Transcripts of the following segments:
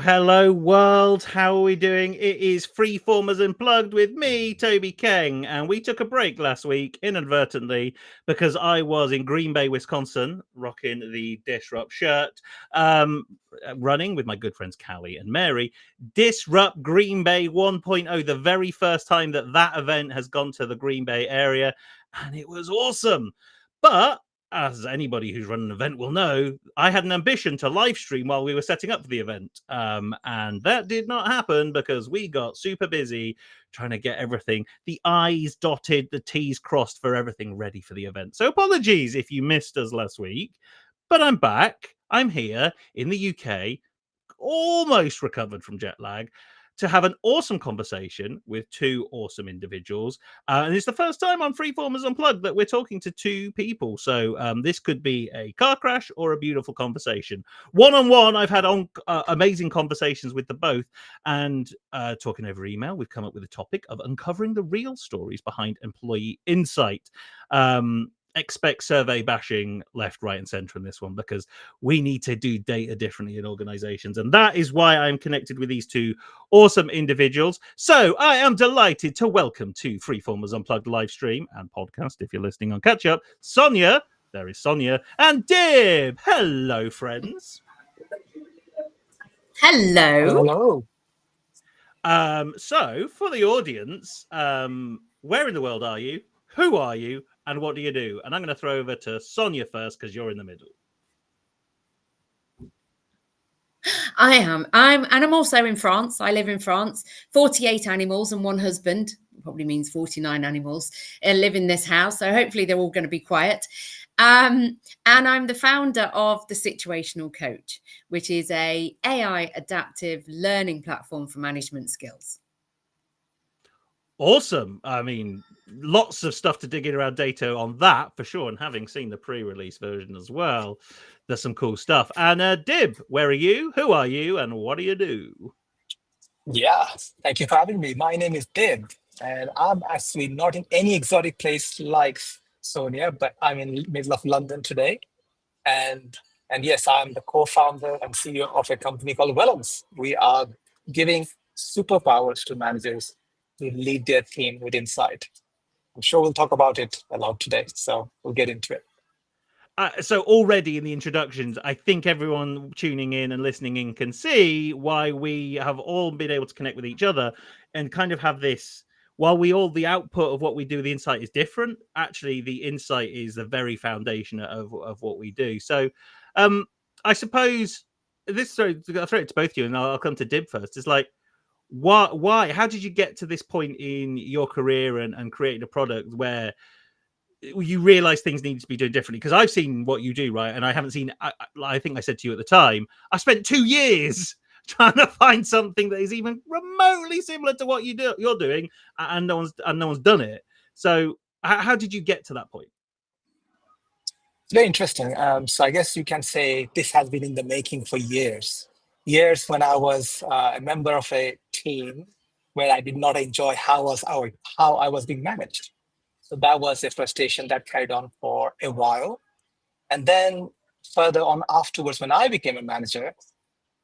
Hello, world. How are we doing? It is Freeformers Unplugged with me, Toby Keng, and we took a break last week inadvertently because I was in Green Bay, Wisconsin, rocking the Disrupt shirt, running with my good friends Callie and Mary. Disrupt Green Bay 1.0, the very first time that event has gone to the Green Bay area, and it was awesome. But as anybody who's run an event will know, I had an ambition to live stream while we were setting up for the event. And that did not happen because we got super busy trying to get everything, the I's dotted, the T's crossed for everything ready for the event. So apologies if you missed us last week, but I'm back. I'm here in the UK, almost recovered from jet lag, to have an awesome conversation with two awesome individuals. And it's the first time on Freeformers Unplugged that we're talking to two people. So this could be a car crash or a beautiful conversation. One-on-one, I've had amazing conversations with the both. And talking over email, we've come up with a topic of uncovering the real stories behind employee insight. Expect survey bashing left, right, and center in this one because we need to do data differently in organizations. And that is why I'm connected with these two awesome individuals. So I am delighted to welcome to Freeformers Unplugged live stream and podcast, if you're listening on catch up, Sonia. There is Sonia and Dib. Hello, friends. Hello. So for the audience, where in the world are you? Who are you? And what do you do? And I'm going to throw over to Sonia first because you're in the middle. I am. I'm also in France. I live in France. 48 animals and one husband. Probably means 49 animals live in this house. So hopefully they're all going to be quiet. And I'm the founder of the Situational Coach, which is a AI adaptive learning platform for management skills. Awesome. I mean, lots of stuff to dig in around data on that for sure. And having seen the pre-release version as well, there's some cool stuff. And Dib, where are you? Who are you? And what do you do? Yeah, thank you for having me. My name is Dib, and I'm actually not in any exotic place like Sonia, but I'm in the middle of London today. And yes, I'm the co-founder and CEO of a company called Wellence. We are giving superpowers to managers to lead their team with insight. I'm sure we'll talk about it a lot today, so we'll get into it. So already in the introductions, I think everyone tuning in and listening in can see why we have all been able to connect with each other and kind of have this, while the output of what we do, the insight is different, actually the insight is the very foundation of what we do. So I suppose I'll throw it to both of you and I'll come to Dib first. It's like, why, how did you get to this point in your career and creating a product where you realize things need to be done differently? Because I've seen what you do, right? And I haven't seen, I think I said to you at the time, I spent 2 years trying to find something that is even remotely similar to what you're doing, and no one's done it. So how did you get to that point? It's very interesting. So I guess you can say this has been in the making for years. Years when I was a member of a team where I did not enjoy how I was being managed. So that was a frustration that carried on for a while. And then further on afterwards, when I became a manager,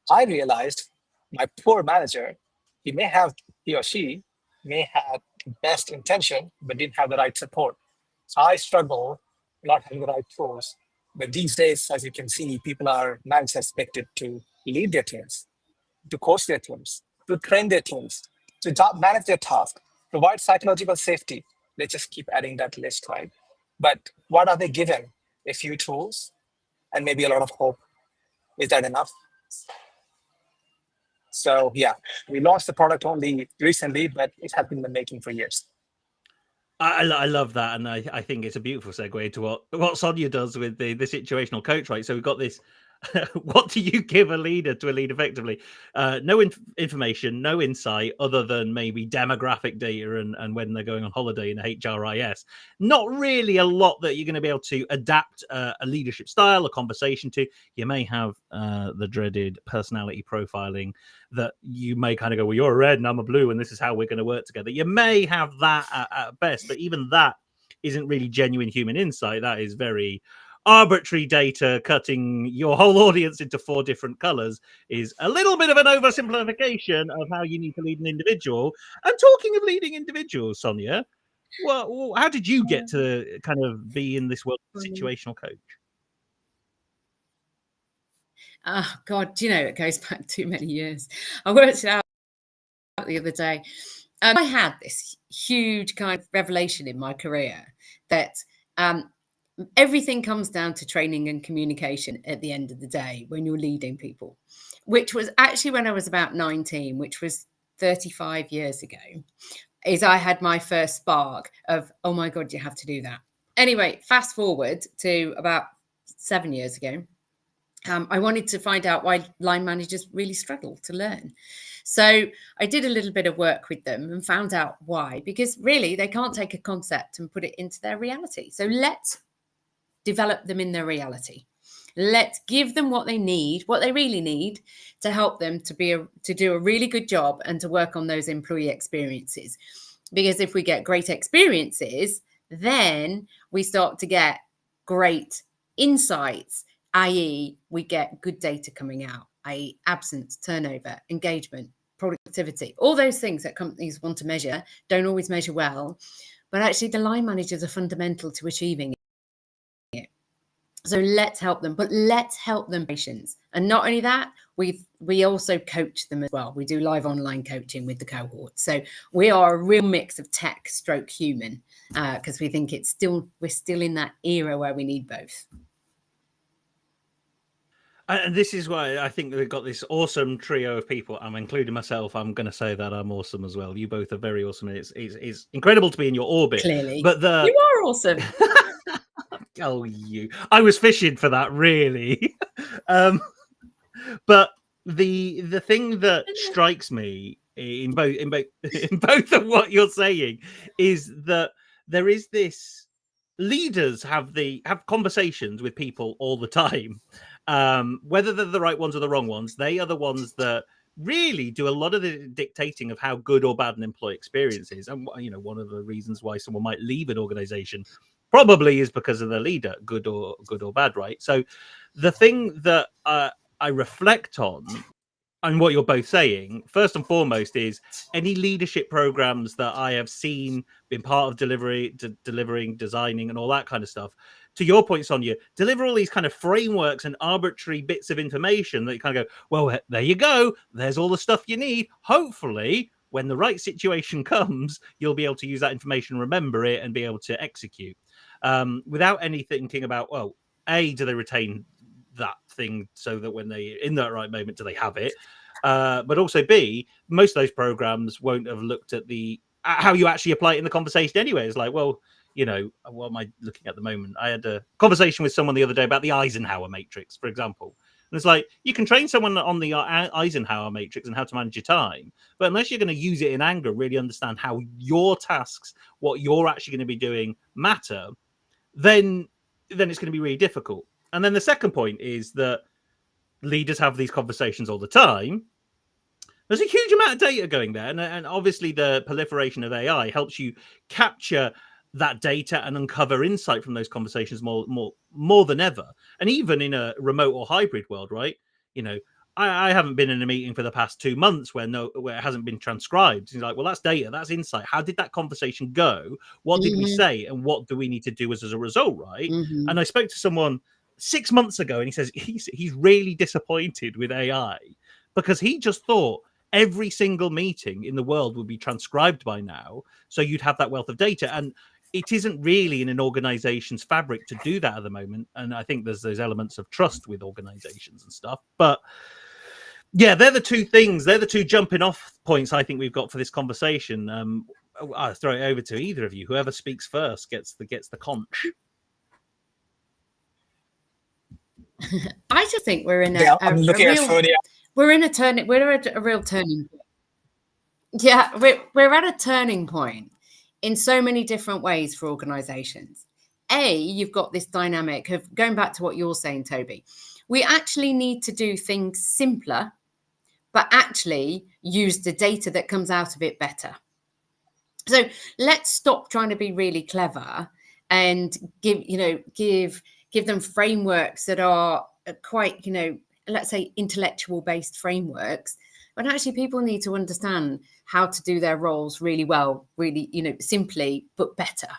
I realized my poor manager, he or she may have the best intention, but didn't have the right support. So I struggle not having the right tools. But these days, as you can see, managers are expected to lead their teams, to coach their teams, to train their teams, to manage their tasks, provide psychological safety. Let's just keep adding that list, right? But what are they given? A few tools and maybe a lot of hope. Is that enough? So yeah, we launched the product only recently, but it has been in the making for years. I love that, and I think it's a beautiful segue to what Sonia does with the situational coach, right? So we've got this. What do you give a leader to lead effectively? No information, no insight, other than maybe demographic data and when they're going on holiday in the HRIS. Not really a lot that you're going to be able to adapt a leadership style, a conversation to. You may have the dreaded personality profiling that you may kind of go, well, you're a red and I'm a blue, and this is how we're going to work together. You may have that at best, but even that isn't really genuine human insight. That is very arbitrary data cutting your whole audience into 4 different colors is a little bit of an oversimplification of how you need to lead an individual. And talking of leading individuals, Sonia, well, how did you get to kind of be in this world of situational coach? Oh God, do you know, it goes back too many years. I worked it out the other day. I had this huge kind of revelation in my career that everything comes down to training and communication at the end of the day when you're leading people, which was actually when I was about 19, which was 35 years ago, is I had my first spark of, oh my God, you have to do that. Anyway, fast forward to about 7 years ago. I wanted to find out why line managers really struggle to learn. So I did a little bit of work with them and found out why, because really they can't take a concept and put it into their reality. So let's develop them in their reality. Let's give them what they need, what they really need to help them to do a really good job and to work on those employee experiences. Because if we get great experiences, then we start to get great insights, i.e. we get good data coming out, i.e. absence, turnover, engagement, productivity, all those things that companies want to measure, don't always measure well, but actually the line managers are fundamental to achieving it. So let's help them, but let's help them patients. And not only that, we also coach them as well. We do live online coaching with the cohort. So we are a real mix of tech stroke human, because we think we're still in that era where we need both. And this is why I think we've got this awesome trio of people. I'm including myself. I'm going to say that I'm awesome as well. You both are very awesome. It's incredible to be in your orbit. Clearly, but you are awesome. Oh, I was fishing for that, really. But the thing that strikes me in both of what you're saying is that there is this: leaders have conversations with people all the time, whether they're the right ones or the wrong ones. They are the ones that really do a lot of the dictating of how good or bad an employee experience is. And one of the reasons why someone might leave an organization probably is because of the leader, good or bad, right? So the thing that I reflect on, and what you're both saying, first and foremost, is any leadership programs that I have seen, been part of delivering, designing, and all that kind of stuff. To your point, Sonia, deliver all these kind of frameworks and arbitrary bits of information that you kind of go, well, there you go. There's all the stuff you need. Hopefully, when the right situation comes, you'll be able to use that information, remember it, and be able to execute without any thinking about, well, A, do they retain that thing so that when they in that right moment do they have it, but also B, most of those programs won't have looked at how you actually apply it in the conversation anyway. It's like, well, what am I looking at the moment? I had a conversation with someone the other day about the Eisenhower matrix, for example, and it's like, you can train someone on the Eisenhower matrix and how to manage your time, but unless you're going to use it in anger, really understand how your tasks, what you're actually going to be doing, matter, then it's going to be really difficult. And then the second point is that leaders have these conversations all the time. There's a huge amount of data going there. And obviously the proliferation of AI helps you capture that data and uncover insight from those conversations more than ever. And even in a remote or hybrid world, right? I haven't been in a meeting for the past 2 months where it hasn't been transcribed. It's like, well, that's data, that's insight. How did that conversation go? What did we say? And what do we need to do as a result, right? Mm-hmm. And I spoke to someone 6 months ago, and he says he's really disappointed with AI because he just thought every single meeting in the world would be transcribed by now, so you'd have that wealth of data. And it isn't really in an organization's fabric to do that at the moment. And I think there's those elements of trust with organizations and stuff. But yeah, they're the two things. They're the two jumping off points I think we've got for this conversation. I'll throw it over to either of you. Whoever speaks first gets the conch. I just think we're in I'm looking at Sonia. We're at a real turning point. Yeah, we're at a turning point in so many different ways for organizations. You've got this dynamic of going back to what you're saying, Toby. We actually need to do things simpler, but actually use the data that comes out of it better. So let's stop trying to be really clever and give them frameworks that are quite, let's say intellectual based frameworks. But actually people need to understand how to do their roles really well, really, simply, but better.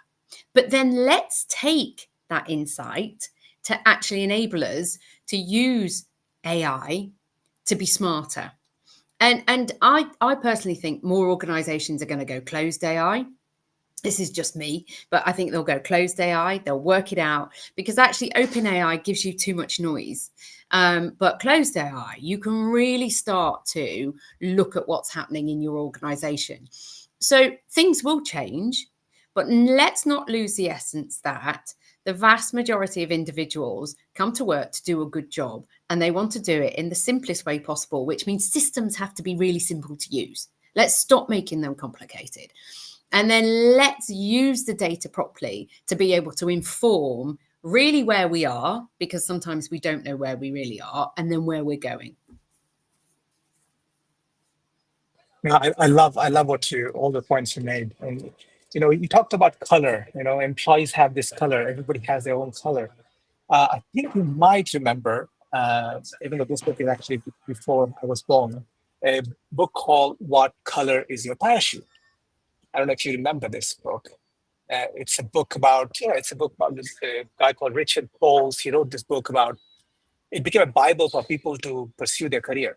But then let's take that insight to actually enable us to use AI to be smarter. And I personally think more organizations are going to go closed AI. This is just me, but I think they'll go closed AI. They'll work it out because actually open AI gives you too much noise. But closed AI, you can really start to look at what's happening in your organization. So things will change, but let's not lose the essence that the vast majority of individuals come to work to do a good job, and they want to do it in the simplest way possible, which means systems have to be really simple to use. Let's stop making them complicated. And then let's use the data properly to be able to inform really where we are, because sometimes we don't know where we really are, and then where we're going. I love all the points you made. And you talked about color. Employees have this color. Everybody has their own color. I think you might remember, even though this book is actually before I was born, a book called "What Color Is Your Parachute?" I don't know if you remember this book. It's a book about this guy called Richard Bowles. He wrote this book about. It became a Bible for people to pursue their career,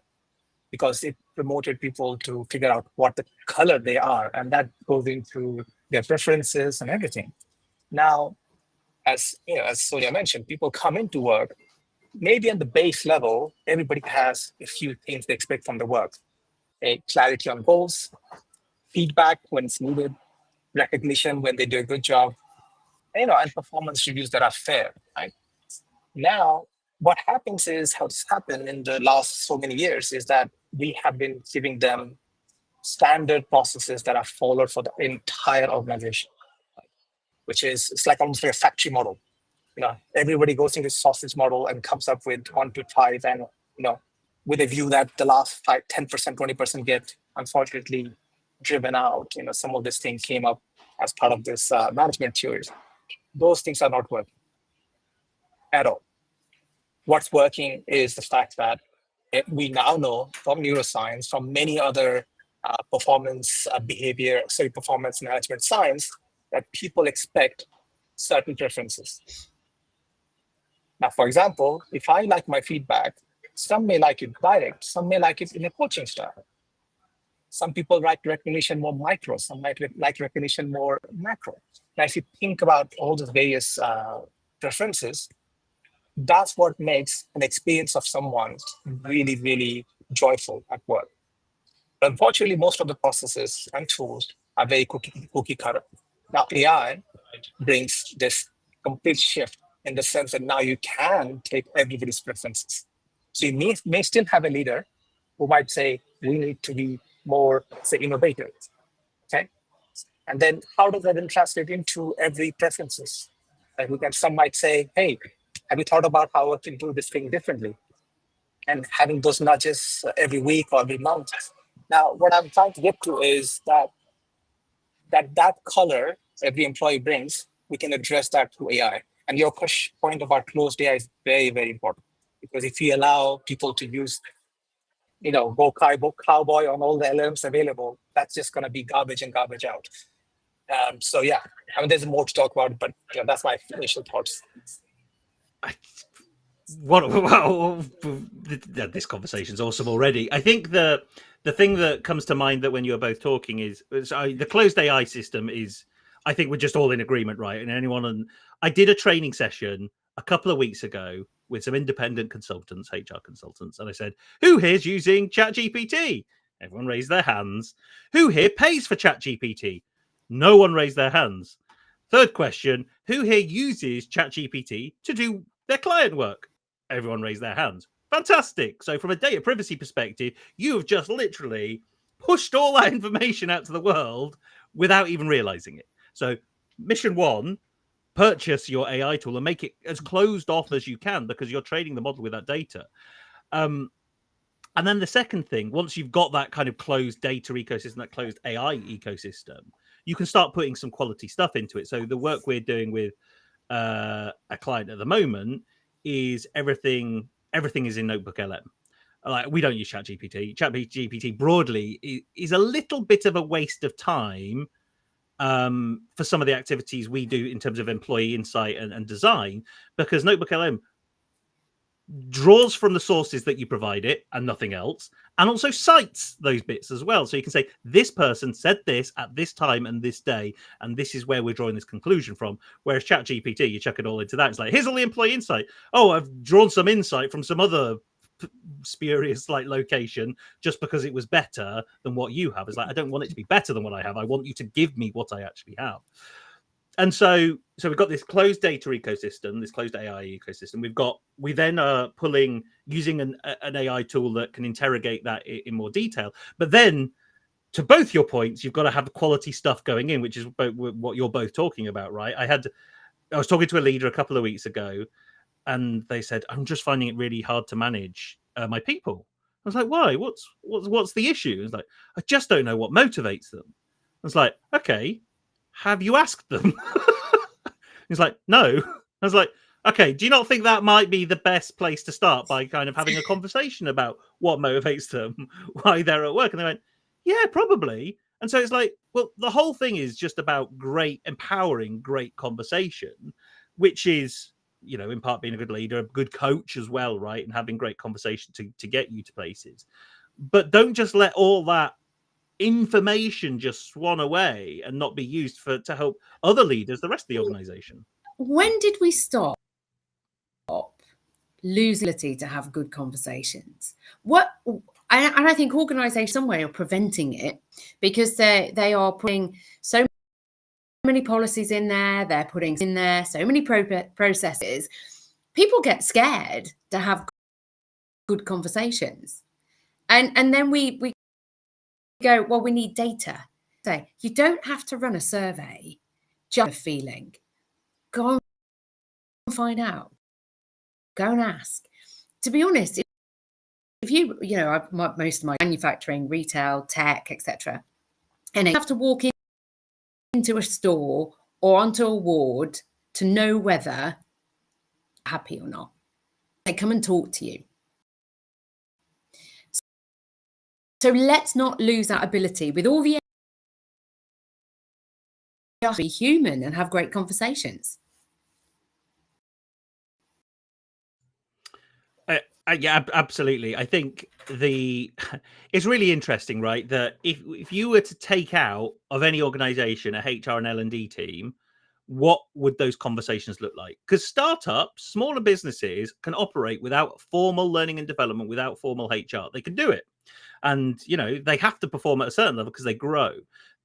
because it promoted people to figure out what the color they are, and that goes into their preferences and everything. Now, as Sonia mentioned, people come into work. Maybe on the base level, everybody has a few things they expect from the work: a clarity on goals, feedback when it's needed, recognition when they do a good job, and performance reviews that are fair. Right now, what happens is, how it's happened in the last so many years is that we have been giving them standard processes that are followed for the entire organization, which is, it's like almost like a factory model. Everybody goes into sausage model and comes up with 1 to 5, and with a view that the last 5, 10%, 20% get unfortunately driven out. Some of this thing came up as part of this management theories. Those things are not working at all. What's working is the fact that we now know from neuroscience, from many other performance management science, that people expect certain preferences. Now, for example, if I like my feedback, some may like it direct, some may like it in a coaching style. Some people like recognition more micro, some might like recognition more macro. Now, if you think about all the various preferences, that's what makes an experience of someone really, really joyful at work. But unfortunately, most of the processes and tools are very cookie cutter. Now, AI brings this complete shift in the sense that now you can take everybody's preferences. So you may still have a leader who might say, we need to be more, say, innovative. Okay. And then how does that then translate into every preferences? Some might say, hey, have you thought about how I can do this thing differently? And having those nudges every week or every month. Now, what I'm trying to get to is that color every employee brings, we can address that through AI. And your point about closed AI is very, very important, because if you allow people to use, go cowboy on all the LLMs available, that's just going to be garbage in, garbage out. So yeah, there's more to talk about, but that's my initial thoughts. This conversation's awesome already. I think the thing that comes to mind that when you were both talking is the closed AI system is, I think we're just all in agreement, right? And I did a training session a couple of weeks ago with some independent consultants, HR consultants, and I said, who here's using ChatGPT? Everyone raised their hands. Who here pays for ChatGPT? No one raised their hands. Third question, who here uses ChatGPT to do their client work? Everyone raised their hands. Fantastic. So from a data privacy perspective, you have just literally pushed all that information out to the world without even realizing it. So mission one, purchase your AI tool and make it as closed off as you can because you're training the model with that data. And then the second thing, once you've got that kind of closed data ecosystem, that closed AI ecosystem, you can start putting some quality stuff into it. So the work we're doing with a client at the moment is everything is in Notebook LM. Like, we don't use ChatGPT. ChatGPT broadly is a little bit of a waste of time for some of the activities we do in terms of employee insight and design, because Notebook LM draws from the sources that you provide it and nothing else, and also cites those bits as well. So you can say, this person said this at this time and this day, and this is where we're drawing this conclusion from. Whereas ChatGPT, you chuck it all into that. It's like, here's all the employee insight. Oh, I've drawn some insight from some other spurious like location just because it was better than what you have. It's like, I don't want it to be better than what I have. I want you to give me what I actually have. And so we've got this closed data ecosystem, this closed AI ecosystem. We then are using an AI tool that can interrogate that in more detail. But then, to both your points, you've got to have quality stuff going in, which is what you're both talking about, right? I was talking to a leader a couple of weeks ago, and they said, I'm just finding it really hard to manage my people. I was like, why? What's the issue? It's like, I just don't know what motivates them. I was like, okay, have you asked them? He's like, no. I was like, okay, do you not think that might be the best place to start, by kind of having a conversation about what motivates them, why they're at work? And they went, yeah, probably. And so it's like, well, the whole thing is just about empowering great conversation, which is, you know, in part being a good leader, a good coach as well, right? And having great conversation to get you to places. But don't just let all that information just swan away and not be used to help other leaders, the rest of the organization. When did we stop losing the ability to have good conversations? And I think organizations somewhere are preventing it, because they are putting so many policies in there, they're putting in there so many processes. People get scared to have good conversations, and then we go, well, we need data. So you don't have to run a survey, just a feeling. Go and find out. Go and ask. To be honest, if you know, most of my manufacturing, retail, tech, etc., and you have to walk into a store or onto a ward to know whether you're happy or not. They come and talk to you. So let's not lose that ability with all the just be human and have great conversations. Yeah, absolutely. I think it's really interesting, right? That if you were to take out of any organization a HR and L&D team, what would those conversations look like? Because startups, smaller businesses, can operate without formal learning and development, without formal HR. They can do it. And, you know, they have to perform at a certain level because they grow.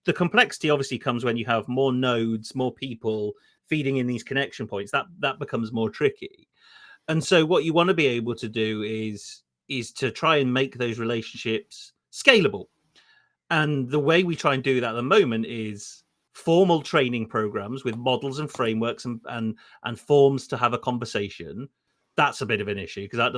The complexity obviously comes when you have more nodes, more people feeding in these connection points. That becomes more tricky. And so what you want to be able to do is to try and make those relationships scalable. And the way we try and do that at the moment is formal training programs with models and frameworks and forms to have a conversation. That's a bit of an issue, because that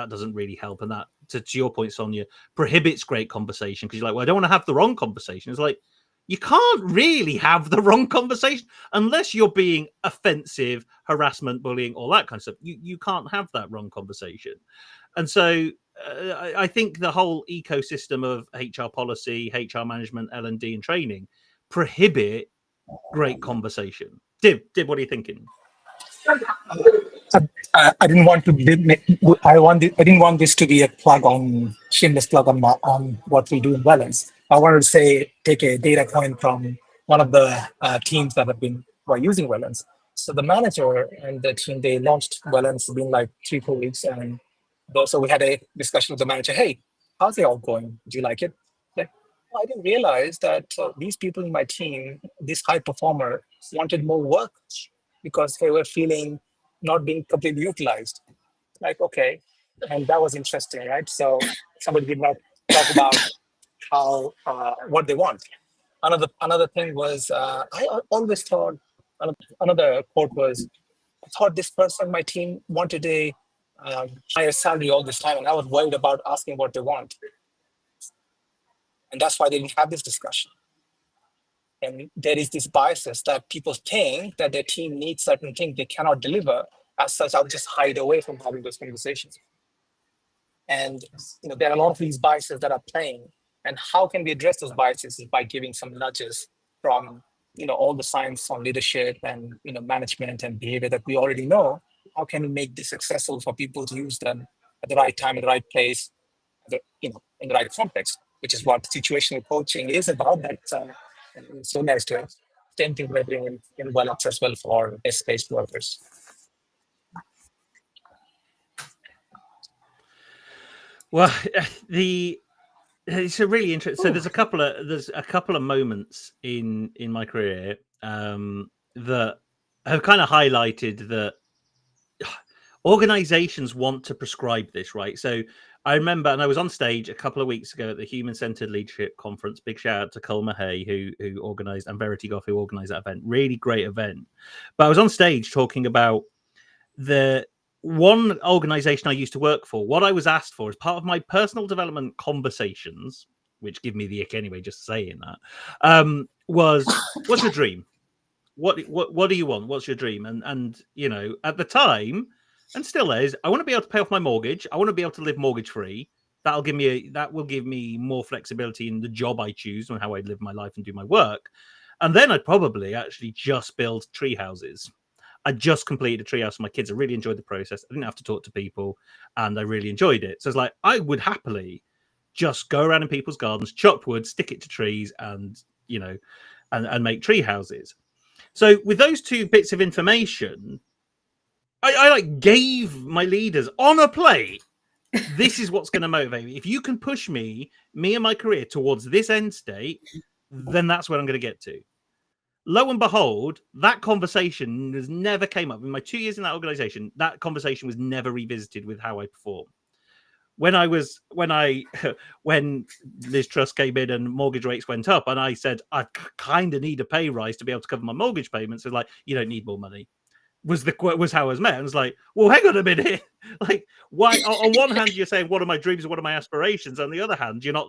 doesn't really help. And that, to your point, Sonia, prohibits great conversation, because you're like, well, I don't want to have the wrong conversation. It's like, you can't really have the wrong conversation unless you're being offensive, harassment, bullying, all that kind of stuff. You can't have that wrong conversation. And so I think the whole ecosystem of HR policy, HR management, L&D and training prohibit great conversation. Dib, what are you thinking? I didn't want to. I didn't want this to be a shameless plug on what we do in Wellence. I wanted to take a data point from one of the teams that were using Wellence. So the manager and the team, they launched Wellence been like 3-4 weeks, and so we had a discussion with the manager. Hey, how's it all going? Do you like it? Like, I didn't realize that these people in my team, this high performer, wanted more work because they were feeling not being completely utilized. Like, okay, and that was interesting, right? So somebody did not talk about how what they want. Another thing was always thought another quote was, I thought this person, my team, wanted a higher salary all this time, and I was worried about asking what they want, and that's why they didn't have this discussion. And there is this biases that people think that their team needs certain things they cannot deliver. As such, I'll just hide away from having those conversations. And there are a lot of these biases that are playing. And how can we address those biases is by giving some nudges from all the science on leadership and management and behavior that we already know. How can we make this successful for people to use them at the right time, in the right place, in the right context, which is what situational coaching is about. That's so nice to have. Same thing we're doing in Wellence as well for desk-based workers. Well, it's a really interesting. So there's a couple of moments in my career that have kind of highlighted that organizations want to prescribe this, right? So I remember, and I was on stage a couple of weeks ago at the Human Centered Leadership Conference. Big shout out to Cole Mahay, who organized, and Verity Goff, who organized that event. Really great event. But I was on stage talking about the one organization I used to work for. What I was asked for as part of my personal development conversations, which give me the ick anyway, just saying that, was, what's your dream? What do you want? What's your dream? And at the time, and still is, I want to be able to pay off my mortgage. I want to be able to live mortgage free. That will give me more flexibility in the job I choose and how I live my life and do my work. And then I'd probably actually just build tree houses. I just completed a treehouse for my kids. I really enjoyed the process. I didn't have to talk to people, and I really enjoyed it. So it's like I would happily just go around in people's gardens, chop wood, stick it to trees, and and make tree houses. So with those two bits of information, I gave my leaders on a plate. This is what's going to motivate me. If you can push me and my career towards this end state, then that's where I'm going to get to. Lo and behold, that conversation has never came up in my 2 years in that organization. That conversation was never revisited with how I perform. When Liz Truss came in and mortgage rates went up, and I said I kind of need a pay rise to be able to cover my mortgage payments, so like, you don't need more money. Was how I was met. And I was like, well, hang on a minute. Like, why? On one hand, you're saying what are my dreams, what are my aspirations? On the other hand, you're not,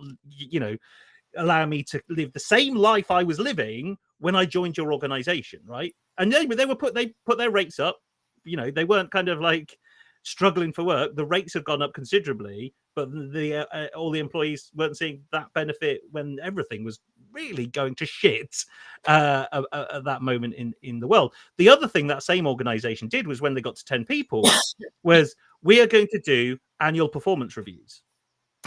allow me to live the same life I was living when I joined your organization, right? And they put their rates up. They weren't kind of like struggling for work. The rates have gone up considerably, but all the employees weren't seeing that benefit when everything was really going to shit at that moment in the world. The other thing that same organization did was when they got to 10 people was, we are going to do annual performance reviews.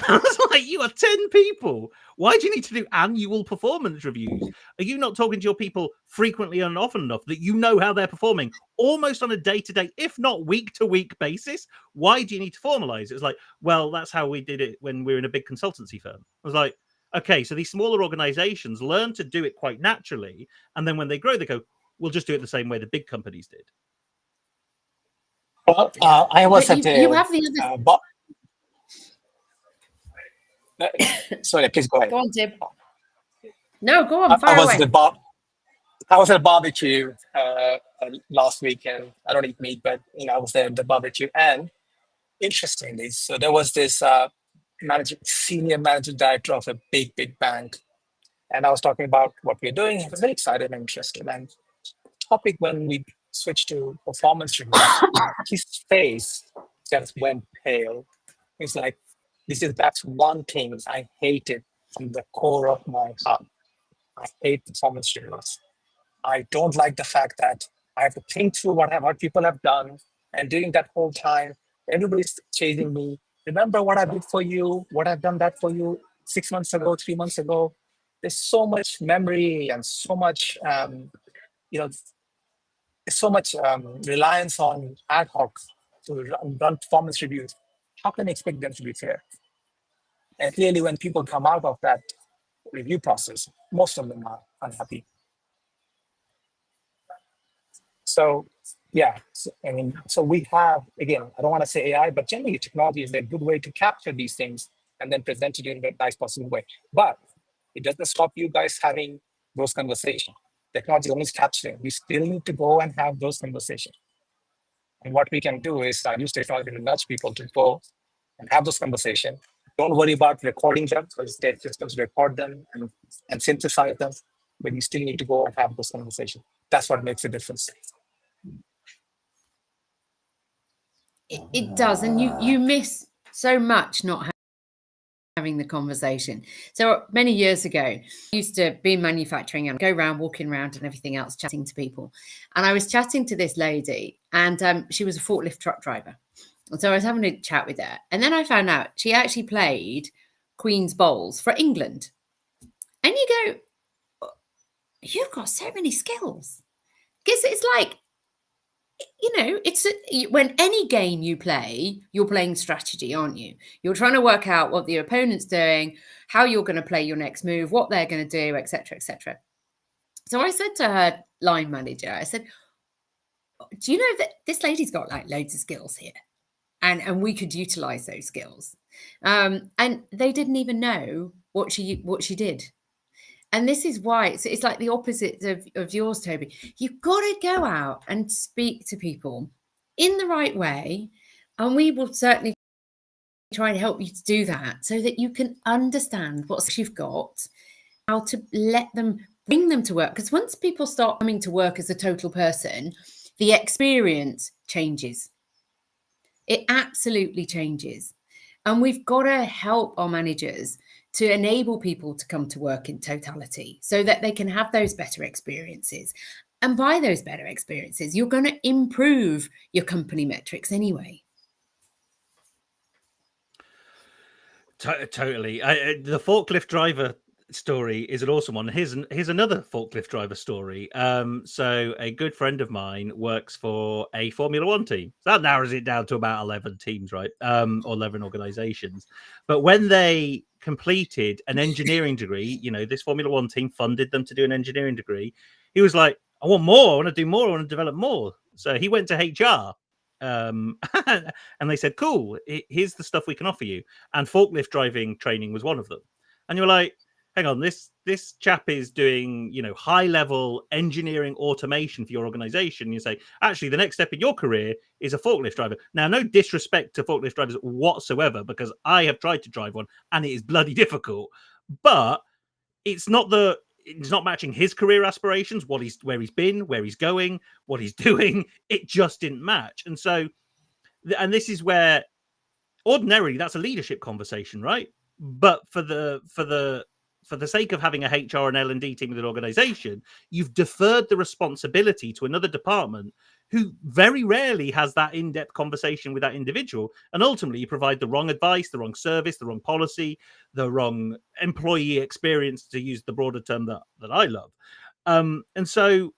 I was like, you are 10 people. Why do you need to do annual performance reviews? Are you not talking to your people frequently and often enough that you know how they're performing almost on a day-to-day, if not week-to-week basis? Why do you need to formalize it? It's like, well, that's how we did it when we were in a big consultancy firm. I was like, okay, so these smaller organizations learn to do it quite naturally. And then when they grow, they go, we'll just do it the same way the big companies did. Well, I was at you have the other... Sorry, please go ahead. Go on, Dib. No, go on. Fire away. I was at a barbecue last weekend. I don't eat meat, but I was there at the barbecue. And interestingly, so there was this senior managing director of a big bank, and I was talking about what we're doing. He was very excited and interested. And the topic, when we switched to performance reviews, his face just went pale. He's like, that's one thing I hated from the core of my heart. I hate performance reviews. I don't like the fact that I have to think through what people have done. And during that whole time, everybody's chasing me. Remember what I did for you, what I've done that for you 6 months ago, 3 months ago. There's so much memory and so much, reliance on ad hoc to run performance reviews. How can I expect them to be fair? And clearly, when people come out of that review process. Most of them are unhappy. So yeah, so we have, again, I don't want to say AI, but generally technology is a good way to capture these things and then present it in a nice possible way. But it doesn't stop you guys having those conversations. Technology is only capturing. We still need to go and have those conversations. And what we can do is use technology to nudge people to go and have those conversations. Don't worry about recording them, because state systems record them and synthesize them, but you still need to go and have those conversations. That's what makes a difference. It does, and you miss so much not having the conversation. So many years ago, I used to be in manufacturing and go around walking around and everything else, chatting to people. And I was chatting to this lady, and she was a forklift truck driver. And so I was having a chat with her, and then I found out she actually played Queen's Bowls for England. And you go, you've got so many skills. Because it's like, it's when any game you play, you're playing strategy, aren't you? You're trying to work out what the opponent's doing, how you're going to play your next move, what they're going to do, etc., etc. So I said to her line manager, I said, do you know that this lady's got like loads of skills here, and we could utilize those skills? And they didn't even know what she did. And this is why it's like the opposite of yours, Toby. You've got to go out and speak to people in the right way. And we will certainly try to help you to do that so that you can understand what you've got, how to let them, bring them to work. Because once people start coming to work as a total person, the experience changes. It absolutely changes. And we've got to help our managers to enable people to come to work in totality so that they can have those better experiences. And by those better experiences, you're going to improve your company metrics anyway. Totally. The forklift driver story is an awesome one. Here's another forklift driver story. So a good friend of mine works for a Formula One team. So that narrows it down to about 11 teams, right? Or 11 organizations. But when they completed an engineering degree, this Formula One team funded them to do an engineering degree. He was like, I want more. I want to do more. I want to develop more. So he went to HR. And they said, cool, here's the stuff we can offer you. And forklift driving training was one of them. And you're like, hang on, this chap is doing, high level engineering automation for your organization. You say, actually, the next step in your career is a forklift driver. Now, no disrespect to forklift drivers whatsoever, because I have tried to drive one and it is bloody difficult. But it's not matching his career aspirations, where he's been, where he's going, what he's doing. It just didn't match. And so, and this is where ordinarily that's a leadership conversation, right? But for the sake of having a HR and L&D team with an organization, you've deferred the responsibility to another department who very rarely has that in-depth conversation with that individual. And ultimately you provide the wrong advice, the wrong service, the wrong policy, the wrong employee experience, to use the broader term that I love. And so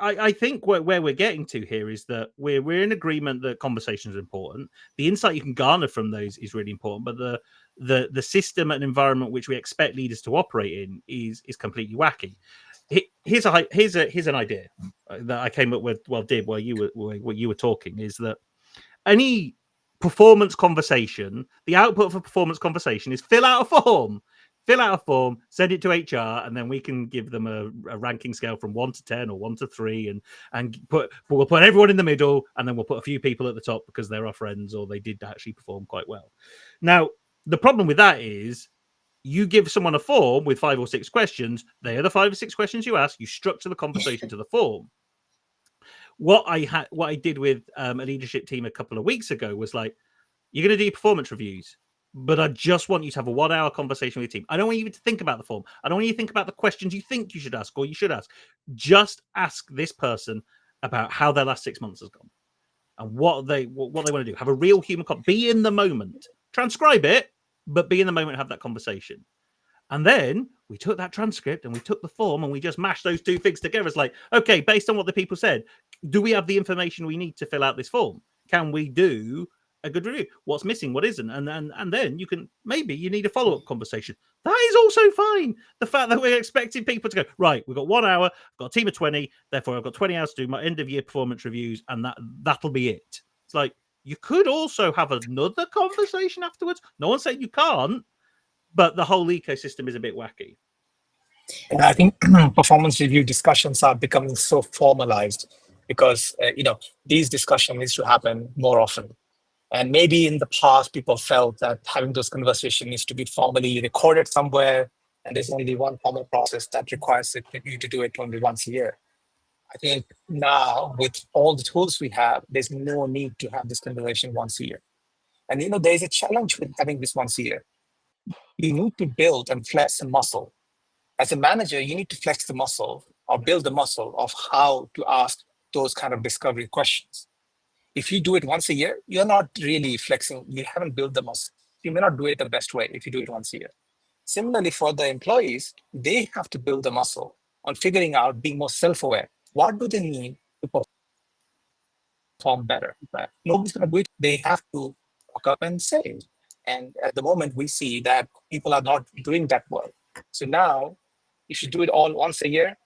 I think where we're getting to here is that we're in agreement that conversation is important. The insight you can garner from those is really important, but the system and environment which we expect leaders to operate in is completely wacky. Here's an idea that I came up with Dib, while you were talking, is that any performance conversation, the output of a performance conversation is fill out a form, send it to HR, and then we can give them a ranking scale from 1 to 10 or 1 to 3, and we'll put everyone in the middle, and then we'll put a few people at the top because they're our friends or they did actually perform quite well. Now, the problem with that is you give someone a form with 5 or 6 questions. They are the 5 or 6 questions you ask. You structure the conversation to the form. What I did with a leadership team a couple of weeks ago was like, you're going to do performance reviews, but I just want you to have a 1-hour conversation with your team. I don't want you to think about the form. I don't want you to think about the questions you think you should ask or you should ask. Just ask this person about how their last 6 months has gone and what they want to do. Have a real human be in the moment. Transcribe it, but be in the moment, have that conversation. And then we took that transcript and we took the form and we just mashed those 2 things together. It's like, okay, based on what the people said, do we have the information we need to fill out this form? Can we do a good review? What's missing? What isn't? And then you need a follow-up conversation. That is also fine. The fact that we're expecting people to go, right, we've got 1 hour, I've got a team of 20, therefore I've got 20 hours to do my end of year performance reviews, and that'll be it. It's like, you could also have another conversation afterwards. No one's saying you can't, but the whole ecosystem is a bit wacky. And I think performance review discussions are becoming so formalized because, these discussions needs to happen more often. And maybe in the past, people felt that having those conversations needs to be formally recorded somewhere. And there's only one formal process that requires you to do it only once a year. I think now with all the tools we have, there's no need to have this conversation once a year. And, there's a challenge with having this once a year. You need to build and flex the muscle. As a manager, you need to flex the muscle or build the muscle of how to ask those kind of discovery questions. If you do it once a year, you're not really flexing. You haven't built the muscle. You may not do it the best way if you do it once a year. Similarly, for the employees, they have to build the muscle on figuring out, being more self-aware. What do they need to perform better? Right? Nobody's going to do it. They have to walk up and say it. And at the moment, we see that people are not doing that well. So now, if you do it all once a year,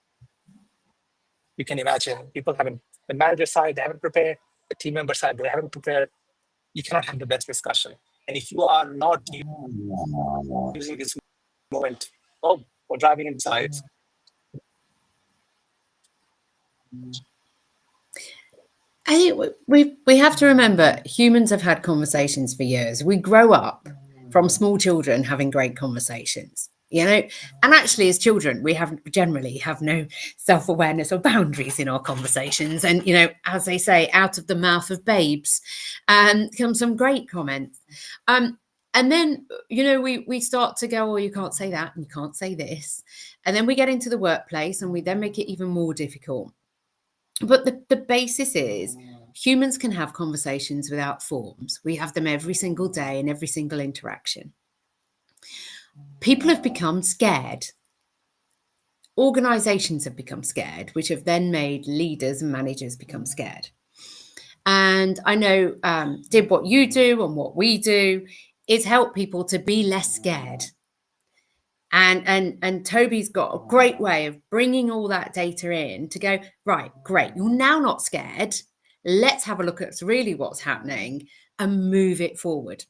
you can imagine people haven't, the manager side, they haven't prepared, the team member side, they haven't prepared. You cannot have the best discussion. And if you are not using this moment for driving insights. I think we have to remember humans have had conversations for years. We grow up from small children having great conversations, and actually as children, we generally have no self-awareness or boundaries in our conversations. And, as they say, out of the mouth of babes come some great comments. And then, we start to go, oh, you can't say that and you can't say this. And then we get into the workplace and we then make it even more difficult. But the basis is humans can have conversations without forms. We have them every single day in every single interaction. People have become scared. Organizations have become scared, which have then made leaders and managers become scared. And I know, Dib, what you do and what we do is help people to be less scared. And Toby's got a great way of bringing all that data in to go, right, great, you're now not scared. Let's have a look at really what's happening and move it forward.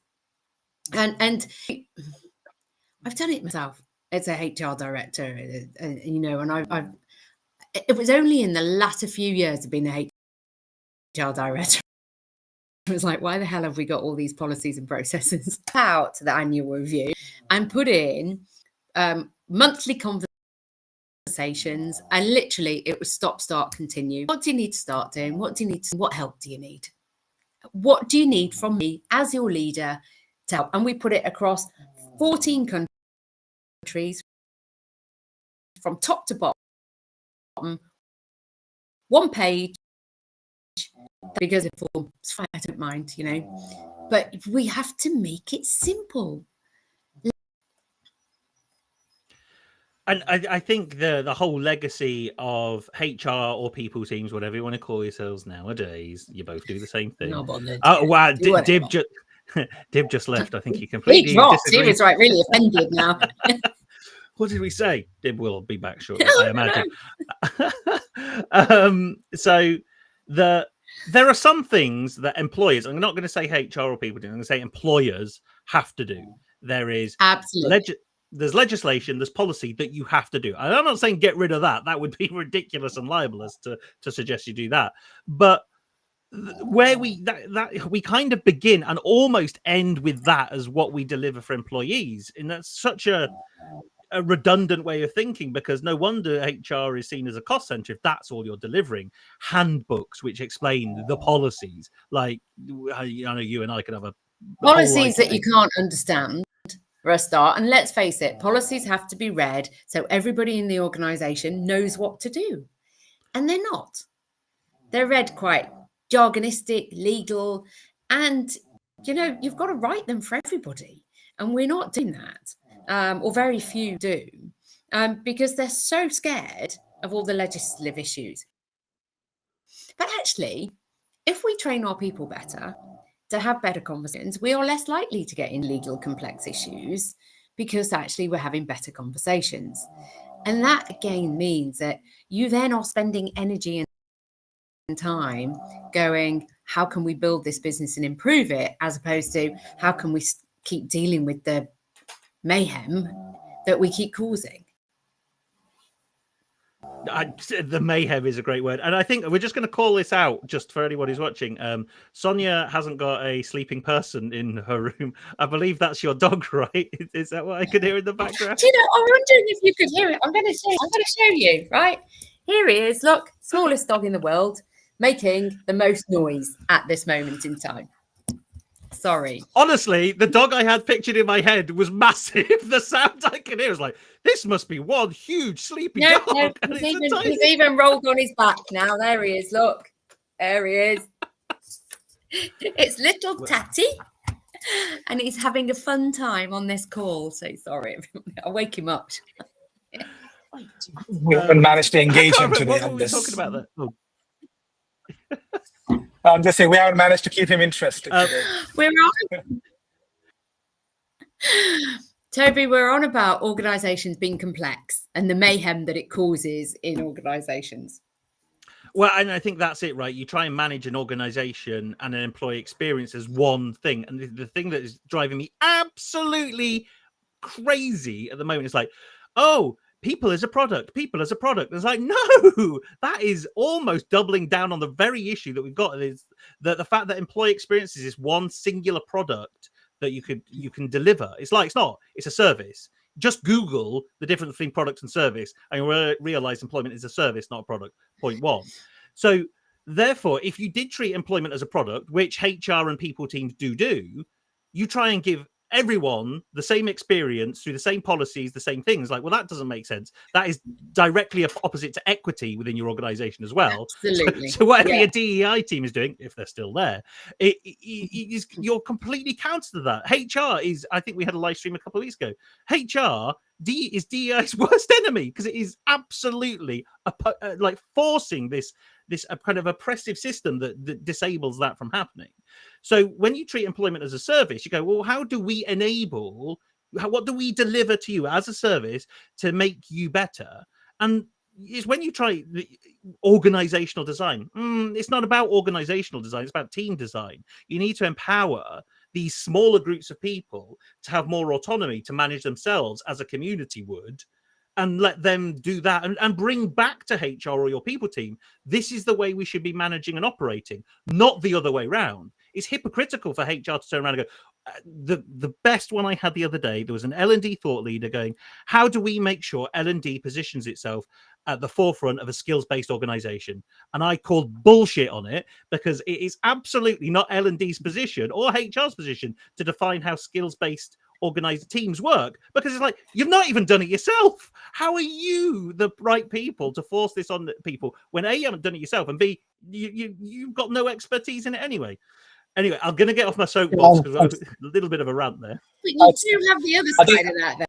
And I've done it myself as a HR director, and I've it was only in the latter few years of being a HR director. It was like, why the hell have we got all these policies and processes out to the annual review and put in monthly conversations, and literally it was stop, start, continue. What do you need to start doing? What help do you need? What do you need from me as your leader to help? And we put it across 14 countries from top to bottom, one page, because it's fine, I don't mind, but we have to make it simple. And I think the whole legacy of HR or people teams, whatever you want to call yourselves nowadays, you both do the same thing. Oh, wow. Dib just left. I think he completely disagreed. He was really offended now. What did we say? Dib will be back shortly, I imagine. So there are some things that employers, I'm not going to say HR or people do, I'm going to say employers have to do. There is absolutely. There's legislation, there's policy that you have to do. And I'm not saying get rid of that. That would be ridiculous and libelous to suggest you do that. But where we kind of begin and almost end with that as what we deliver for employees. And that's such a redundant way of thinking, because no wonder HR is seen as a cost center if that's all you're delivering. Handbooks which explain the policies. Like, I know you and I could have a policies that you can't understand for a start. And let's face it, policies have to be read so everybody in the organization knows what to do. And they're not. They're read quite jargonistic, legal, and you've got to write them for everybody. And we're not doing that, or very few do, because they're so scared of all the legislative issues. But actually, if we train our people better, to have better conversations, we are less likely to get in legal complex issues because actually we're having better conversations. And that again means that you then are spending energy and time going, how can we build this business and improve it, as opposed to how can we keep dealing with the mayhem that we keep causing. The mayhem is a great word, and I think we're just going to call this out just for anyone who's watching. Sonia hasn't got a sleeping person in her room. I believe that's your dog, right? Is that what I could hear in the background? Do you know, I'm wondering if you could hear it. I'm going to show you, right? Here he is. Look, smallest dog in the world, making the most noise at this moment in time. Sorry. Honestly, the dog I had pictured in my head was massive. The sound I could hear was like, this must be one huge sleepy dog. No, he's even rolled on his back now. There he is. Look, there he is. It's little Tatty, and he's having a fun time on this call. So sorry, I'll wake him up. We haven't managed to engage him today. What were we talking about there? Oh. I'm just saying we haven't managed to keep him interested. We're on. Toby, we're on about organisations being complex and the mayhem that it causes in organisations. Well, and I think that's it, right? You try and manage an organization and an employee experience as one thing. And the thing that is driving me absolutely crazy at the moment is like, oh, people as a product. It's like, no, that is almost doubling down on the very issue that we've got. Is the fact that employee experiences is one singular product that you can deliver. It's not. It's a service. Just Google the difference between product and service, and you'll realize employment is a service, not a product. Point one. So therefore, if you did treat employment as a product, which HR and people teams do, you try and give everyone the same experience through the same policies, the same things. Like, well, that doesn't make sense. That is directly opposite to equity within your organization as well. Absolutely. So whatever your DEI team is doing, if they're still there, you're completely counter to that. HR is, I think we had a live stream a couple of weeks ago. HR is DEI's worst enemy because it is absolutely like forcing this kind of oppressive system that disables that from happening. So when you treat employment as a service, you go, well, how do we enable, what do we deliver to you as a service to make you better? And it's when you try organizational design. It's not about organizational design. It's about team design. You need to empower these smaller groups of people to have more autonomy to manage themselves as a community would, and let them do that and bring back to HR or your people team, this is the way we should be managing and operating, not the other way around. It's hypocritical for HR to turn around and go, the best one I had the other day, there was an L&D thought leader going, how do we make sure L&D positions itself at the forefront of a skills-based organization? And I called bullshit on it because it is absolutely not L&D's position or HR's position to define how skills-based organized teams work, because it's like, you've not even done it yourself. How are you the right people to force this on people when A, you haven't done it yourself, and B, you've got no expertise in it anyway. Anyway, I'm going to get off my soapbox because I've a little bit of a rant there. But you do have the other side of that,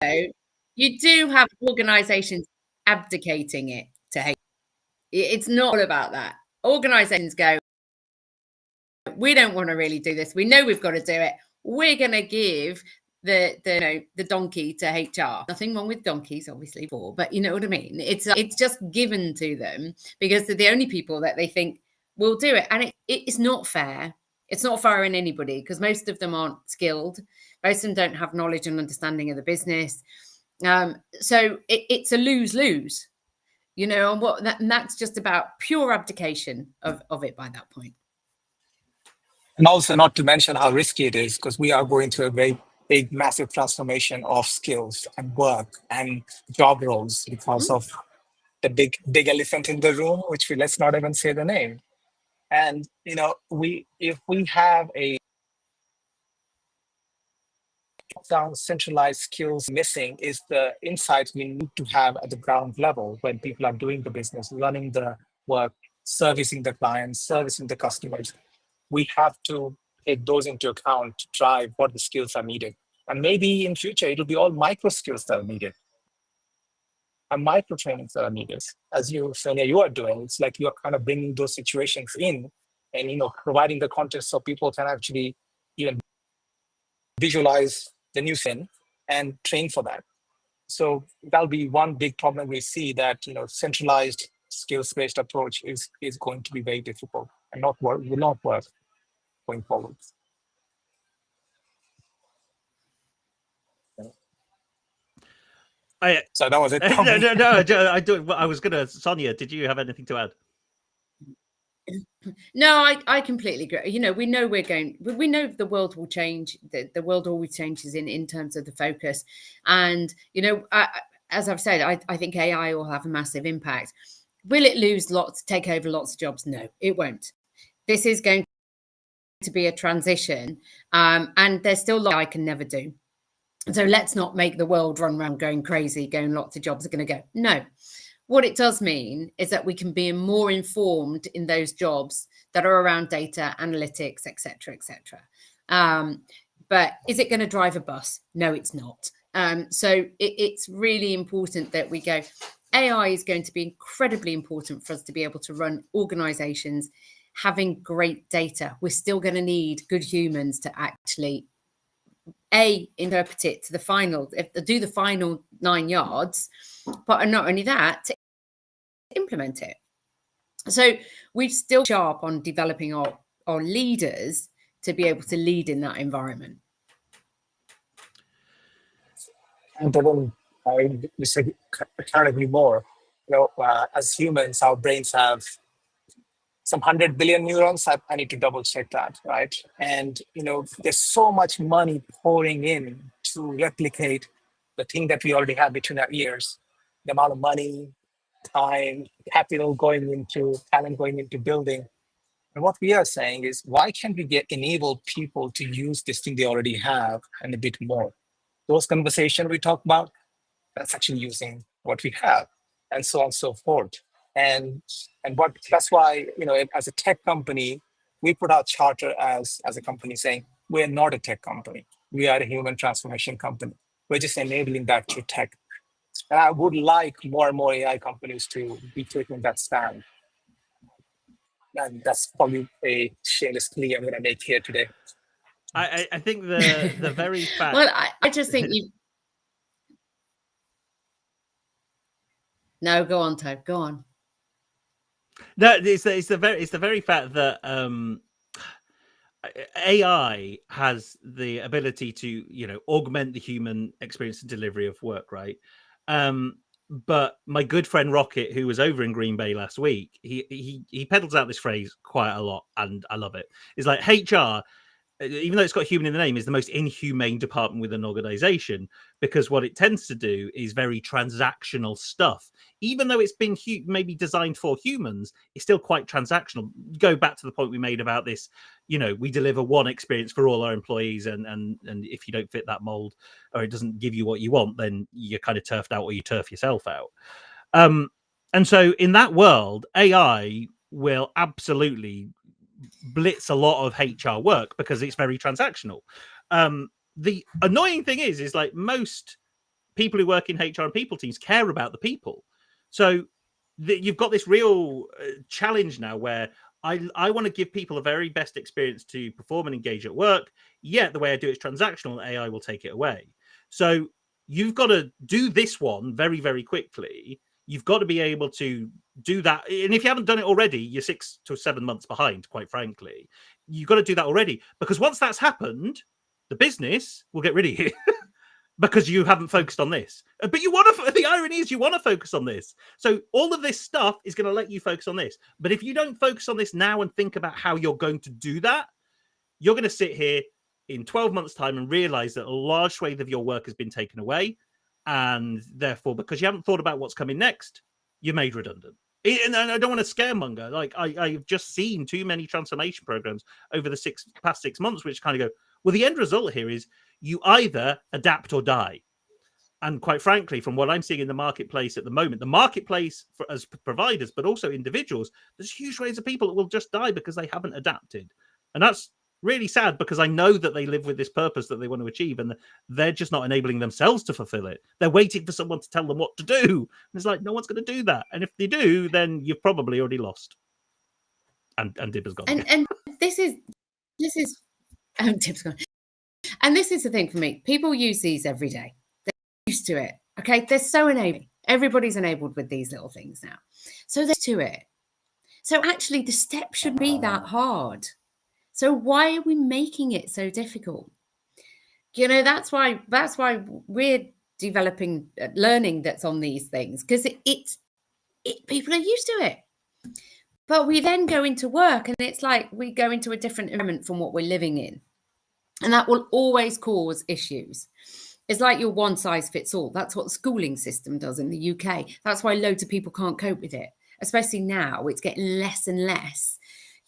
though. You do have organisations abdicating it to HR. It's not all about that. Organisations go, we don't want to really do this. We know we've got to do it. We're going to give the donkey to HR. Nothing wrong with donkeys, obviously, but you know what I mean? It's just given to them because they're the only people that they think will do it. And it's not fair. It's not fair in anybody because most of them aren't skilled. Most of them don't have knowledge and understanding of the business. So it's a lose-lose, and that's just about pure abdication of it by that point. And also not to mention how risky it is, because we are going through a very big, massive transformation of skills and work and job roles because of the big elephant in the room, which let's not even say the name. And, if we have a down centralized skills missing is the insights we need to have at the ground level when people are doing the business, running the work, servicing the clients, servicing the customers. We have to take those into account to drive what the skills are needed. And maybe in future, it'll be all micro skills that are needed and micro trainings that are needed. As you, Sonia, you are doing, it's like you are kind of bringing those situations in and providing the context so people can actually even visualize the new thing and train for that. So that'll be one big problem we see, that centralized skills-based approach is going to be very difficult and will not work going forward. So that was it. No. I was gonna. Sonia, did you have anything to add? No, I completely agree. We know we know the world will change. The world always changes in terms of the focus. And, as I've said, I think AI will have a massive impact. Will it take over lots of jobs? No, it won't. This is going to be a transition. And there's still a lot I can never do. So let's not make the world run around going crazy, going lots of jobs are going to go. No. What it does mean is that we can be more informed in those jobs that are around data, analytics, et cetera, et cetera. But is it going to drive a bus? No, it's not. So it's really important that we go, AI is going to be incredibly important for us to be able to run organizations having great data. We're still going to need good humans to actually interpret it to the final, do the final 9 yards, but not only that, to implement it. So we're still sharp on developing our leaders to be able to lead in that environment. And then I can't agree more. As humans, our brains have some 100 billion neurons. I need to double check that, right? And there's so much money pouring in to replicate the thing that we already have between our ears. The amount of money, time, capital talent going into building. And what we are saying is, why can't we enable people to use this thing they already have and a bit more? Those conversations we talk about, that's actually using what we have, and so on and so forth. And that's why, as a tech company, we put our charter as a company saying, we're not a tech company. We are a human transformation company. We're just enabling that through tech. And I would like more and more AI companies to be taking that stand. And that's probably a shameless plea I'm going to make here today. I think the very fact. Well, I just think you. No, go on, Tobe. Go on. No, it's the very fact that AI has the ability to augment the human experience and delivery of work, right? But my good friend Rocket, who was over in Green Bay last week, he peddles out this phrase quite a lot, and I love it. It's like HR, even though it's got human in the name, is the most inhumane department with an organization, because what it tends to do is very transactional stuff. Even though it's been maybe designed for humans, it's still quite transactional. Go back to the point we made about this, we deliver one experience for all our employees, and if you don't fit that mold, or it doesn't give you what you want, then you're kind of turfed out, or you turf yourself out. And so in that world, AI will absolutely blitz a lot of HR work because it's very transactional. The annoying thing is like most people who work in HR and people teams care about the people. So you've got this real challenge now where I want to give people the very best experience to perform and engage at work. Yet the way I do it is transactional, and AI will take it away. So you've got to do this one very, very quickly. You've got to be able to do that. And if you haven't done it already, you're 6 to 7 months behind, quite frankly. You've got to do that already, because once that's happened, the business will get rid of you because you haven't focused on this. But the irony is you want to focus on this. So all of this stuff is going to let you focus on this. But if you don't focus on this now and think about how you're going to do that, you're going to sit here in 12 months' time and realize that a large swathe of your work has been taken away. And therefore, because you haven't thought about what's coming next, you're made redundant. And I don't want to scaremonger. Like I've just seen too many transformation programs over the past 6 months, which kind of go, well, the end result here is you either adapt or die. And quite frankly, from what I'm seeing in the marketplace at the moment, the marketplace as providers, but also individuals, there's huge waves of people that will just die because they haven't adapted. And that's really sad, because I know that they live with this purpose that they want to achieve, and they're just not enabling themselves to fulfill it. They're waiting for someone to tell them what to do. And it's like, no one's going to do that. And if they do, then you've probably already lost. And Dib has gone. And this is Dib's gone. And this is the thing for me. People use these every day. They're used to it. Okay, they're so enabled. Everybody's enabled with these little things now. So they're used to it. So actually, the step should be that hard. So why are we making it so difficult? You know, that's why we're developing learning that's on these things, because people are used to it. But we then go into work and it's like we go into a different environment from what we're living in. And that will always cause issues. It's like your one size fits all. That's what the schooling system does in the UK. That's why loads of people can't cope with it, especially now. It's getting less and less,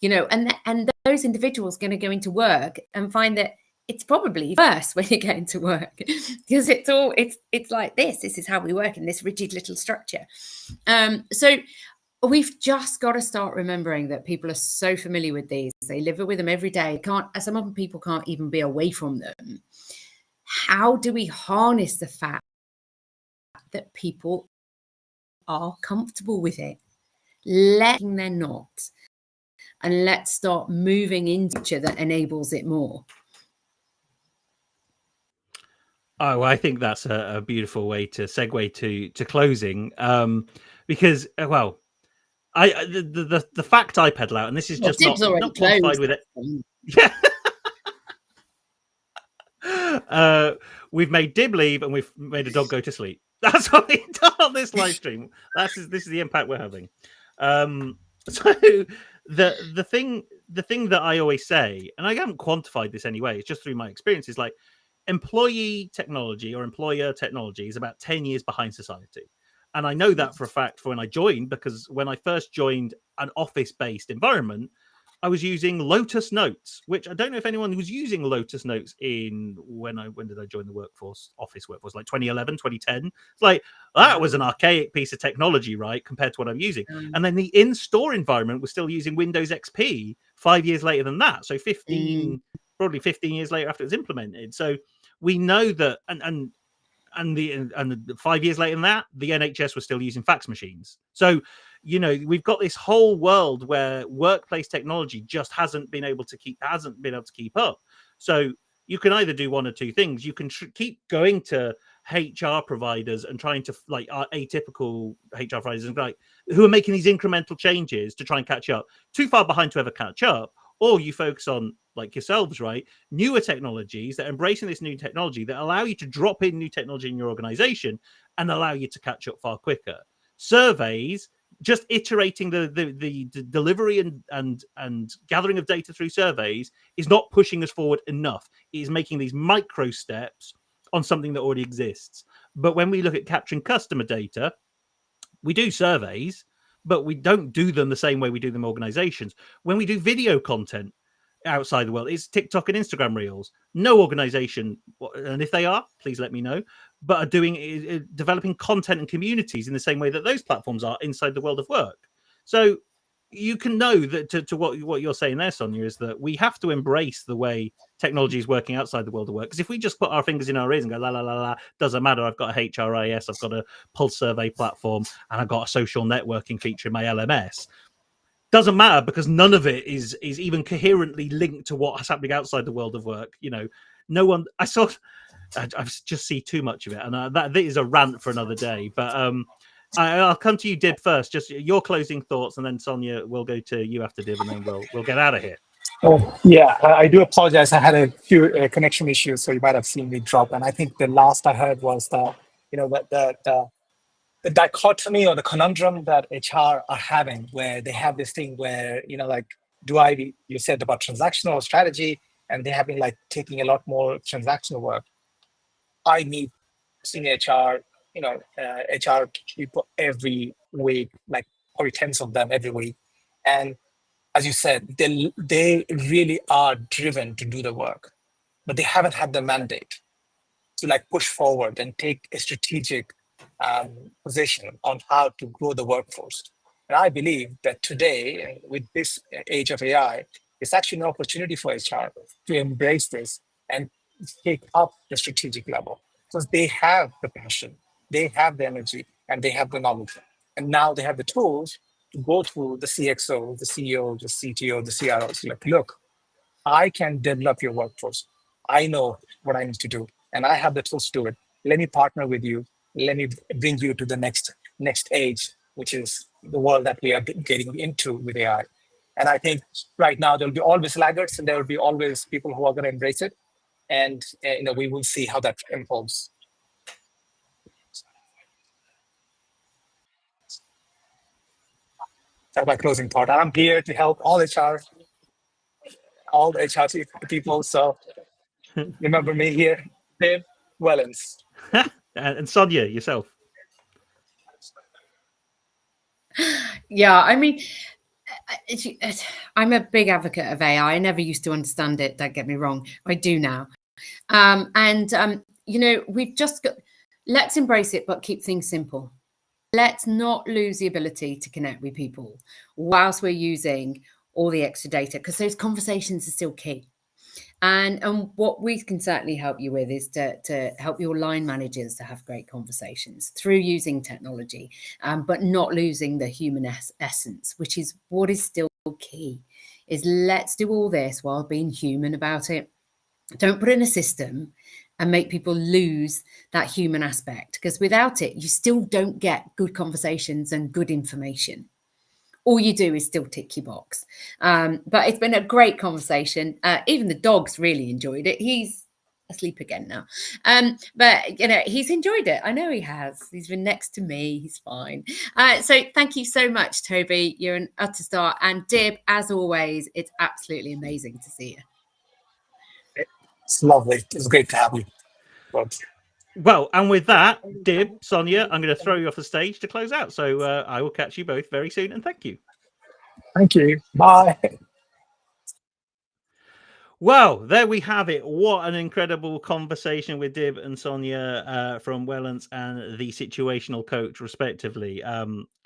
you know, and those individuals are going to go into work and find that it's probably worse when you get into work, because it's like this is how we work in this rigid little structure. So we've just got to start remembering that people are so familiar with these. They live with them every day. Some of people can't even be away from them. How do we harness the fact that people are comfortable with it? Letting they're not. And let's start moving into that enables it more. Oh, I think that's a beautiful way to segue to closing, because well, the fact I peddle out, and this is just not quantified with it. Yeah. We've made Dib leave and we've made a dog go to sleep. That's what we've done on this live stream. This is the impact we're having. So the thing that I always say, and I haven't quantified this anyway, it's just through my experience, is like employee technology or employer technology is about 10 years behind society. And I know that for a fact for when I joined, because when I first joined an office-based environment, I was using Lotus Notes, which I don't know if anyone was using Lotus Notes when did I join the office workforce, like 2011, 2010. It's like, that was an archaic piece of technology, right, compared to what I'm using. And then the in-store environment was still using Windows XP 5 years later than that. So probably 15 years later after it was implemented. So we know that, and 5 years later than that, the NHS was still using fax machines. So, you know, we've got this whole world where workplace technology just hasn't been able to keep up. So you can either do one or two things. You can keep going to HR providers and trying to, like, atypical HR providers, and like who are making these incremental changes to try and catch up. Too far behind to ever catch up. Or you focus on, like yourselves, right, newer technologies that are embracing this new technology that allow you to drop in new technology in your organization and allow you to catch up far quicker. Surveys, just iterating the delivery and gathering of data through surveys is not pushing us forward enough. It is making these micro steps on something that already exists. But when we look at capturing customer data, we do surveys, but we don't do them the same way we do them organizations. When we do video content outside the world, it's TikTok and Instagram Reels. No organization, and if they are, please let me know, but are doing developing content and communities in the same way that those platforms are inside the world of work. So you can know that to what you're saying there, Sonia, is that we have to embrace the way technology is working outside the world of work. Because if we just put our fingers in our ears and go, la, la, la, la, doesn't matter, I've got a HRIS, I've got a pulse survey platform, and I've got a social networking feature in my LMS, doesn't matter, because none of it is even coherently linked to what's happening outside the world of work. You know, no one, I just see too much of it. And that is a rant for another day. But I'll come to you, Dib, first. Just your closing thoughts, and then Sonia, we'll go to you after Dib, and then we'll get out of here. Oh, yeah, I do apologize. I had a few connection issues, so you might have seen me drop. And I think the last I heard was the dichotomy or the conundrum that HR are having, where they have this thing where, you know, like, you said about transactional strategy, and they have been like taking a lot more transactional work. I meet senior HR, HR people every week, like probably tens of them every week. And as you said, they really are driven to do the work, but they haven't had the mandate to like push forward and take a strategic position on how to grow the workforce. And I believe that today, with this age of AI, it's actually an opportunity for HR to embrace this and take up the strategic level, because they have the passion, they have the energy, and they have the knowledge. And now they have the tools to go to the CXO, the CEO, the CTO, the CRO. It's like, look, I can develop your workforce. I know what I need to do, and I have the tools to do it. Let me partner with you. Let me bring you to the next age, which is the world that we are getting into with AI. And I think right now there'll be always laggards, and there will be always people who are going to embrace it. And we will see how that unfolds. That's my closing thought. I'm here to help all HR people. So remember me here, Dib, Wellence. And Sonia, yourself. Yeah, I mean, I'm a big advocate of AI. I never used to understand it. Don't get me wrong. I do now. We've just got, let's embrace it, but keep things simple. Let's not lose the ability to connect with people whilst we're using all the extra data, because those conversations are still key. And what we can certainly help you with is to help your line managers to have great conversations through using technology, but not losing the human essence, which is what is still key, is let's do all this while being human about it. Don't put in a system and make people lose that human aspect, because without it, you still don't get good conversations and good information. All you do is still tick your box. But it's been a great conversation. Even the dog's really enjoyed it. He's asleep again now. But he's enjoyed it. I know he has. He's been next to me. He's fine. So thank you so much, Toby. You're an utter star. And Dib, as always, it's absolutely amazing to see you. It's lovely. It's great to have you. Well, and with that, Dib, Sonia, I'm going to throw you off the stage to close out. So I will catch you both very soon, and thank you. Thank you. Bye. Well, there we have it. What an incredible conversation with Dib and Sonia from Wellence and the Situational Coach, respectively.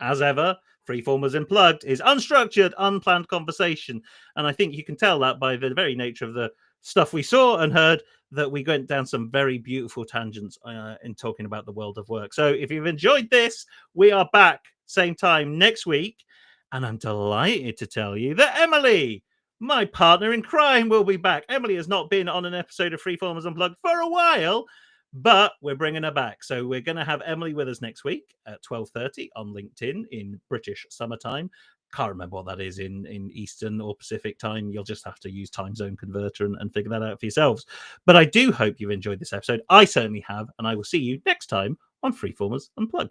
As ever, Freeformers Unplugged is unstructured, unplanned conversation. And I think you can tell that by the very nature of the stuff we saw and heard, that we went down some very beautiful tangents in talking about the world of work. So if you've enjoyed this, we are back same time next week. And I'm delighted to tell you that Emily, my partner in crime, will be back. Emily has not been on an episode of Freeformers Unplugged for a while, but we're bringing her back. So we're going to have Emily with us next week at 12:30 on LinkedIn in British summertime. Can't remember what that is in Eastern or Pacific time. You'll just have to use time zone converter and figure that out for yourselves. But I do hope you've enjoyed this episode. I certainly have, and I will see you next time on Freeformers Unplugged.